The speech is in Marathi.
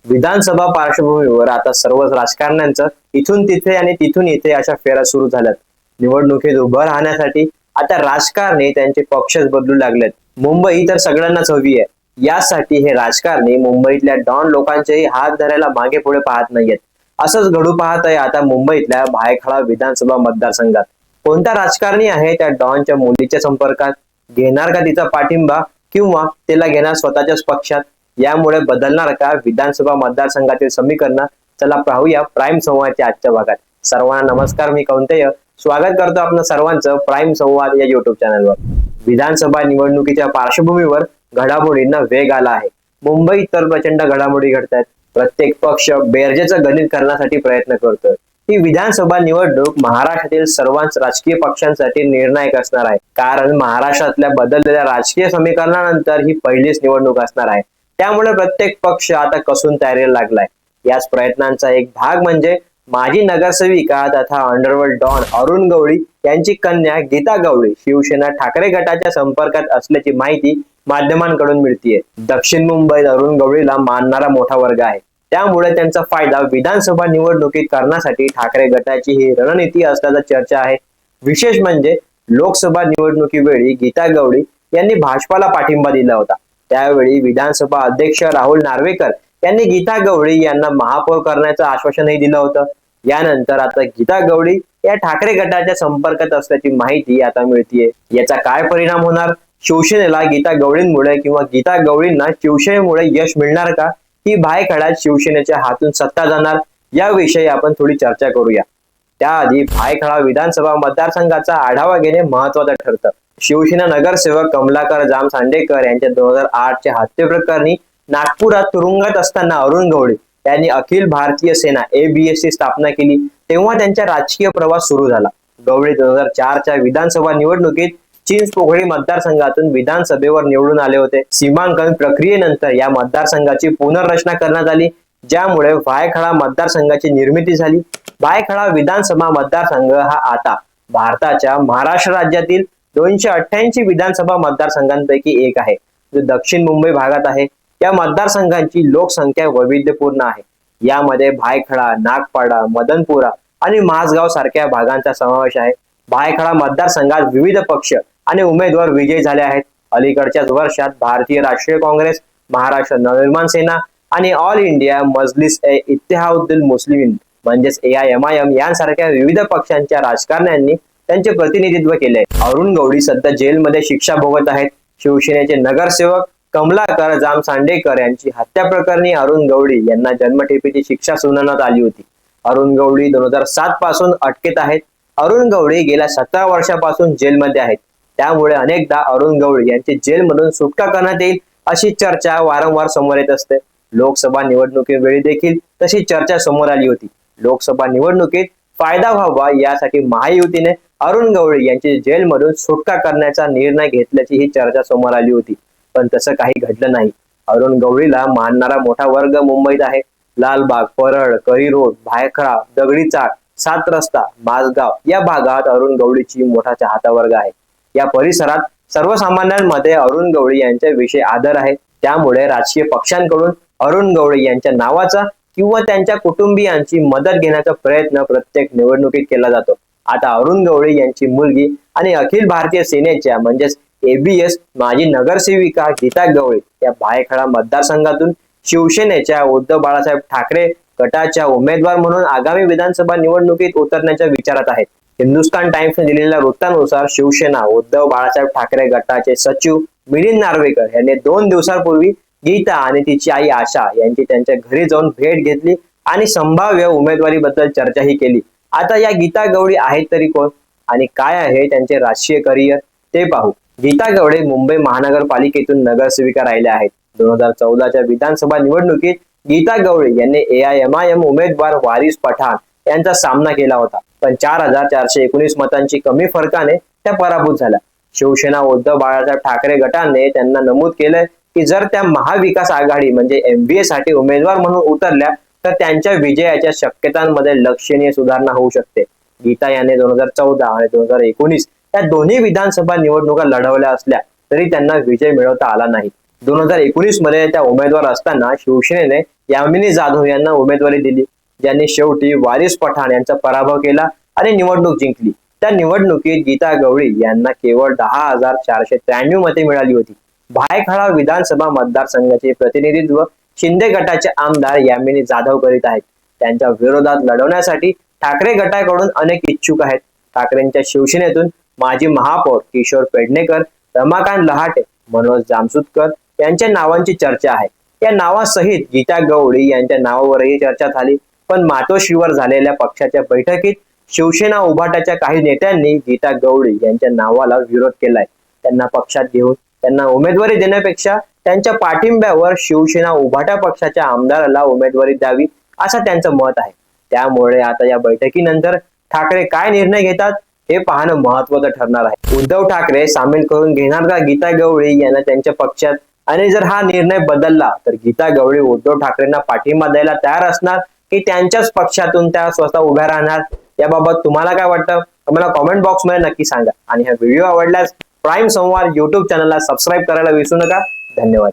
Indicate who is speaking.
Speaker 1: विधानसभा पार्श्वभूमीवर आता सर्वच राजकारण्यांचं इथून तिथे आणि तिथून इथे अशा फेऱ्या सुरू झाल्यात. निवडणुकीत उभं राहण्यासाठी आता राजकारणी त्यांचे पक्षच बदलू लागलेत. मुंबई तर सगळ्यांनाच हवी आहे. यासाठी हे राजकारणी मुंबईतल्या डॉन लोकांचेही हात धरायला मागे पुढे पाहत नाहीयेत. असंच घडू पाहत आहे आता मुंबईतल्या भायखळा विधानसभा मतदारसंघात. कोणता राजकारणी आहे त्या डॉनच्या मुलीच्या संपर्कात, घेणार का तिचा पाठिंबा किंवा तिला घेणार स्वतःच्याच पक्षात? यामुळे बदलणार का विधानसभा मतदारसंघातील समीकरण? चला पाहूया प्राईम संवादच्या आजच्या भागात. सर्वांना नमस्कार, मी कौंतेय स्वागत करतो आपण सर्वांचं प्राईम संवाद या युट्यूब चॅनलवर. विधानसभा निवडणुकीच्या पार्श्वभूमीवर घडामोडींना वेग आला आहे. मुंबईत तर प्रचंड घडामोडी घडतात. प्रत्येक पक्ष बेरजेचं गणित करण्यासाठी प्रयत्न करतोय. ही विधानसभा निवडणूक महाराष्ट्रातील सर्वांच राजकीय पक्षांसाठी निर्णायक असणार आहे, कारण महाराष्ट्रातल्या बदललेल्या राजकीय समीकरणानंतर ही पहिलीच निवडणूक असणार आहे. त्यामुळे प्रत्येक पक्ष आता कसून तयारीला लागलाय. याच प्रयत्नांचा एक भाग म्हणजे माजी नगरसेविका तथा अंडरवर्ल्ड डॉन अरुण गवळी यांची कन्या गीता गवळी शिवसेना ठाकरे गटाच्या संपर्कात असल्याची माहिती माध्यमांकडून मिळतीये. दक्षिण मुंबईत अरुण गवळीला मानणारा मोठा वर्ग आहे. त्यामुळे त्यांचा फायदा विधानसभा निवडणुकीत करण्यासाठी ठाकरे गटाची ही रणनीती असल्याची चर्चा आहे. विशेष म्हणजे लोकसभा निवडणुकीवेळी गीता गवळी यांनी भाजपाला पाठिंबा दिला होता. त्यावेळी विधानसभा अध्यक्ष राहुल नार्वेकर यांनी गीता गवळी यांना महापौर करण्याचं आश्वासनही दिलं होतं. यानंतर आता गीता गवळी या ठाकरे गटाच्या संपर्कात असल्याची माहिती आता मिळतीये. याचा काय परिणाम होणार? शिवसेनेला गीता गवळींमुळे किंवा गीता गवळींना शिवसेनेमुळे यश मिळणार का? ही भायखळ्यात शिवसेनेच्या हातून सत्ता जाणार? याविषयी आपण थोडी चर्चा करूया. त्याआधी भायखळा विधानसभा मतदारसंघाचा आढावा घेणे महत्वाचं ठरतं. शिवसेना नगरसेवक कमलाकर जामसांडेकर यांच्या 2008च्या हत्ये प्रकरणी नागपुरात तुरुंगात असताना अरुण गवळी यांनी अखिल भारतीय सेना ABS ची स्थापना केली. तेव्हा त्यांचा राजकीय प्रवास सुरू झाला. गवळी 2004च्या विधानसभा निवडणुकीत चिंचपोकळी मतदारसंघातून विधानसभेवर निवडून आले होते. सीमांकन प्रक्रियेनंतर या मतदारसंघाची पुनर्रचना करण्यात आली, ज्यामुळे भायखळा मतदारसंघाची निर्मिती झाली. भायखळा विधानसभा मतदारसंघ हा आता भारताच्या महाराष्ट्र राज्यातील 288 विधानसभा मतदारसंघांपैकी एक आहे, जो दक्षिण मुंबई भागात आहे. या मतदारसंघांची लोकसंख्या वैविध्यपूर्ण आहे. यामध्ये भायखळा, नागपाडा, मदनपुरा आणि माझगाव सारख्या भागांचा समावेश आहे. भायखळा मतदारसंघात विविध पक्ष आणि उमेदवार विजयी झाले आहेत. अलीकडच्याच वर्षात भारतीय राष्ट्रीय काँग्रेस, महाराष्ट्र नवनिर्माण सेना आणि ऑल इंडिया मजलिस ए इत्तेहादुल मुस्लिमीन म्हणजेच AIMIM यांसारख्या विविध पक्षांच्या राजकारण्यांनी त्यांचे प्रतिनिधित्व केले. अरुण गवळी सध्या जेलमध्ये शिक्षा भोगत आहेत. शिवसेनेचे नगरसेवक कमलाकर जामसांडेकर यांची हत्या प्रकरणी अरुण गवळी यांना जन्मठेपेची शिक्षा सुनावण्यात आली होती. अरुण गवळी 2007 पासून अटकेत आहेत. अरुण गवळी गेल्या 17 वर्षापासून जेलमध्ये आहेत. त्यामुळे अनेकदा अरुण गवळी यांची जेलमधून सुटका करण्यात येईल अशी चर्चा वारंवार समोर येत असते. लोकसभा निवडणुकीवेळी देखील तशी चर्चा समोर आली होती. लोकसभा निवडणुकीत फायदा व्हावा यासाठी महायुतीने अरुण गवळी यांची जेलमधून सुटका करण्याचा निर्णय घेतल्याची ही चर्चा समोर आली होती, पण तसं काही घडलं नाही. अरुण गवळीला मानणारा मोठा वर्ग मुंबईत आहे. लालबाग, परळ, करी रोड, भायखळा, दगडी चाळ, सात रस्ता, माझगाव या भागात अरुण गवळीची मोठा चाहता वर्ग आहे. या परिसरात सर्वसामान्यांमध्ये अरुण गवळी यांच्याविषयी आदर आहे. त्यामुळे राजकीय पक्षांकडून अरुण गवळी यांच्या नावाचा किंवा त्यांच्या कुटुंबियांची मदत घेण्याचा प्रयत्न प्रत्येक निवडणुकीत केला जातो. आता अरुण गवळी यांची मुलगी आणि अखिल भारतीय सेनेच्या म्हणजेच ABS माजी नगरसेविका गीता गवळी या भायखळा मतदारसंघातून शिवसेनेच्या उद्धव बाळासाहेब ठाकरे गटाच्या उमेदवार म्हणून आगामी विधानसभा निवडणुकीत उतरण्याच्या विचारात आहेत. हिंदुस्थान टाइम्सने दिलेल्या वृत्तानुसार शिवसेना उद्धव बाळासाहेब ठाकरे गटाचे सचिव मिलिंद नार्वेकर यांनी 2 दिवसांपूर्वी गीता आणि तिची आई आशा यांची त्यांच्या घरी जाऊन भेट घेतली आणि संभाव्य उमेदवारीबद्दल चर्चाही केली. आता या गीता गवळी आहेत तरी कोण आणि काय आहे त्यांचे राजकीय करिअर ते पाहू. गीता गवळी मुंबई महानगरपालिकेतून नगरसेविका राहिल्या आहेत. 2014च्या विधानसभा निवडणुकीत गीता गवळी यांनी AIMIM उमेदवार वारिस पठाण यांचा सामना केला होता, पण 4419 मतांची कमी फरकाने त्या पराभूत झाल्या. शिवसेना उद्धव बाळासाहेब ठाकरे गटाने त्यांना नमूद केलंय की जर त्या महाविकास आघाडी म्हणजे MVA साठी उमेदवार म्हणून उतरल्या तर त्यांच्या विजयाच्या शक्यतांमध्ये लक्षणीय सुधारणा होऊ शकते. गीता यांनी 2014 आणि 2019 या दोन्ही विधानसभा निवडणुका लढवल्या असल्या तरी त्यांना विजय मिळवता आला नाही. 2019 मध्ये त्या उमेदवार असताना शिवसेनेने यामिनी जाधव यांना उमेदवारी दिली, ज्यांनी शेवटी वारिस पठाण यांचा पराभव केला आणि निवडणूक जिंकली. त्या निवडणुकीत गीता गवळी यांना केवळ 10,493 मते मिळाली होती. भायखळा विधानसभा मतदारसंघाचे प्रतिनिधित्व शिंदे गटाचे आमदार यामिनी जाधव करीत आहेत. त्यांच्या विरोधात लढवण्यासाठी ठाकरे गटाकडून अनेक इच्छुक आहेत. ठाकरेंच्या शिवसेनेतून माजी महापौर किशोर पेडणेकर, रमाकांत लहाटे, मनोज जामसुदकर यांच्या नावांची चर्चा आहे. या नावासहित गीता गवळी यांच्या नावावरही चर्चा झाली, पण मातोश्रीवर झालेल्या पक्षाच्या बैठकीत शिवसेना उभाटाच्या काही नेत्यांनी गीता गवळी यांच्या नावाला विरोध केलाय. त्यांना पक्षात घेऊन त्यांना उमेदवारी देण्यापेक्षा त्यांच्या पाठिंब्यावर शिवसेना उभाटा पक्षाच्या आमदाराला उमेदवारी द्यावी असं त्यांचं मत आहे. त्यामुळे आता या बैठकीनंतर ठाकरे काय निर्णय घेतात हे पाहणं महत्वाचं ठरणार आहे. उद्धव ठाकरे सामील करून घेणार का गीता गवळी यांना त्यांच्या पक्षात, आणि जर हा निर्णय बदलला तर गीता गवळी उद्धव ठाकरेंना पाठिंबा द्यायला तयार असणार की त्यांच्याच पक्षातून त्या स्वतः उभ्या राहणार? याबाबत तुम्हाला काय वाटतं मला कॉमेंट बॉक्स मध्ये नक्की सांगा. आणि हा व्हिडिओ आवडल्यास प्राईम संवाद YouTube चॅनलला सबस्क्राईब करायला विसरू नका. धन्यवाद.